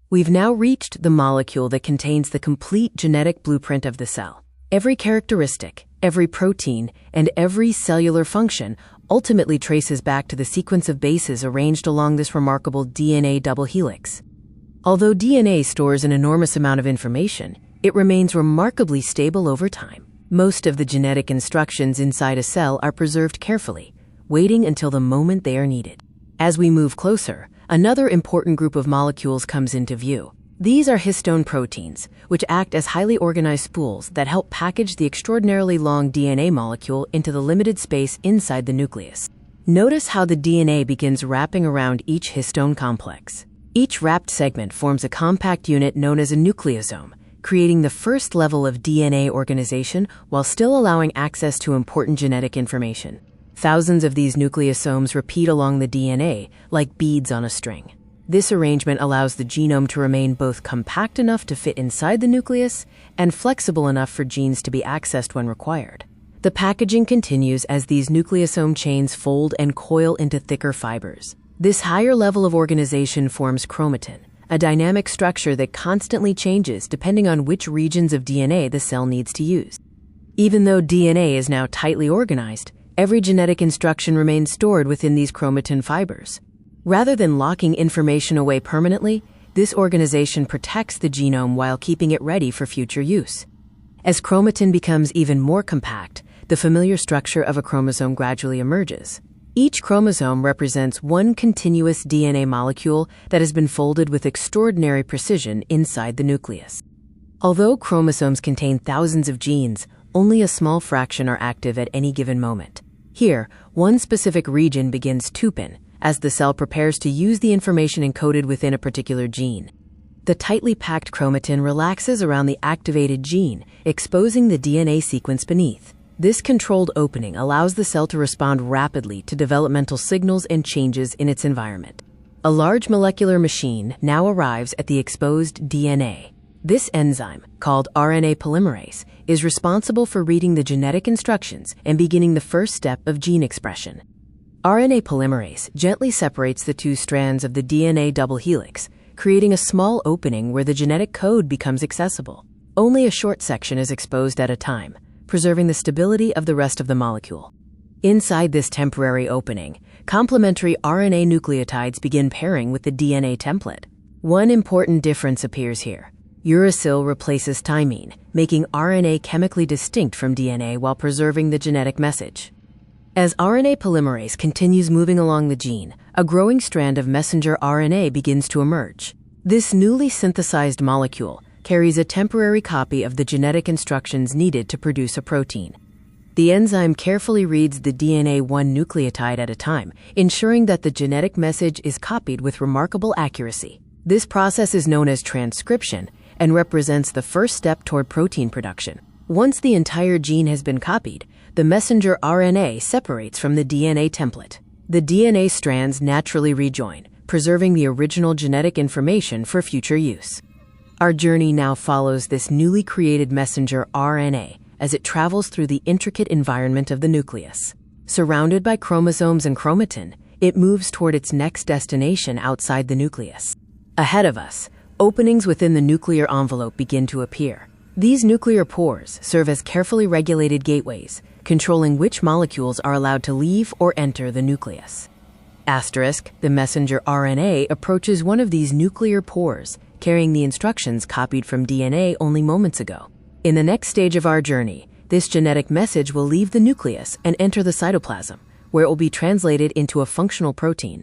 We've now reached the molecule that contains the complete genetic blueprint of the cell. Every characteristic, every protein, and every cellular function ultimately traces back to the sequence of bases arranged along this remarkable DNA double helix. Although DNA stores an enormous amount of information, it remains remarkably stable over time. Most of the genetic instructions inside a cell are preserved carefully, waiting until the moment they are needed. As we move closer, another important group of molecules comes into view. These are histone proteins, which act as highly organized spools that help package the extraordinarily long DNA molecule into the limited space inside the nucleus. Notice how the DNA begins wrapping around each histone complex. Each wrapped segment forms a compact unit known as a nucleosome, creating the first level of DNA organization while still allowing access to important genetic information. Thousands of these nucleosomes repeat along the DNA, like beads on a string. This arrangement allows the genome to remain both compact enough to fit inside the nucleus and flexible enough for genes to be accessed when required. The packaging continues as these nucleosome chains fold and coil into thicker fibers. This higher level of organization forms chromatin, a dynamic structure that constantly changes depending on which regions of DNA the cell needs to use. Even though DNA is now tightly organized, every genetic instruction remains stored within these chromatin fibers. Rather than locking information away permanently, this organization protects the genome while keeping it ready for future use. As chromatin becomes even more compact, the familiar structure of a chromosome gradually emerges. Each chromosome represents one continuous DNA molecule that has been folded with extraordinary precision inside the nucleus. Although chromosomes contain thousands of genes, only a small fraction are active at any given moment. Here, one specific region begins to open as the cell prepares to use the information encoded within a particular gene. The tightly packed chromatin relaxes around the activated gene, exposing the DNA sequence beneath. This controlled opening allows the cell to respond rapidly to developmental signals and changes in its environment. A large molecular machine now arrives at the exposed DNA. This enzyme, called RNA polymerase, is responsible for reading the genetic instructions and beginning the first step of gene expression. RNA polymerase gently separates the two strands of the DNA double helix, creating a small opening where the genetic code becomes accessible. Only a short section is exposed at a time, preserving the stability of the rest of the molecule. Inside this temporary opening, complementary RNA nucleotides begin pairing with the DNA template. One important difference appears here. Uracil replaces thymine, making RNA chemically distinct from DNA while preserving the genetic message. As RNA polymerase continues moving along the gene, a growing strand of messenger RNA begins to emerge. This newly synthesized molecule carries a temporary copy of the genetic instructions needed to produce a protein. The enzyme carefully reads the DNA one nucleotide at a time, ensuring that the genetic message is copied with remarkable accuracy. This process is known as transcription and represents the first step toward protein production. Once the entire gene has been copied, the messenger RNA separates from the DNA template. The DNA strands naturally rejoin, preserving the original genetic information for future use. Our journey now follows this newly created messenger RNA as it travels through the intricate environment of the nucleus. Surrounded by chromosomes and chromatin, it moves toward its next destination outside the nucleus. Ahead of us, openings within the nuclear envelope begin to appear. These nuclear pores serve as carefully regulated gateways, controlling which molecules are allowed to leave or enter the nucleus. Asterisk, the messenger RNA approaches one of these nuclear pores, carrying the instructions copied from DNA only moments ago. In the next stage of our journey, this genetic message will leave the nucleus and enter the cytoplasm, where it will be translated into a functional protein.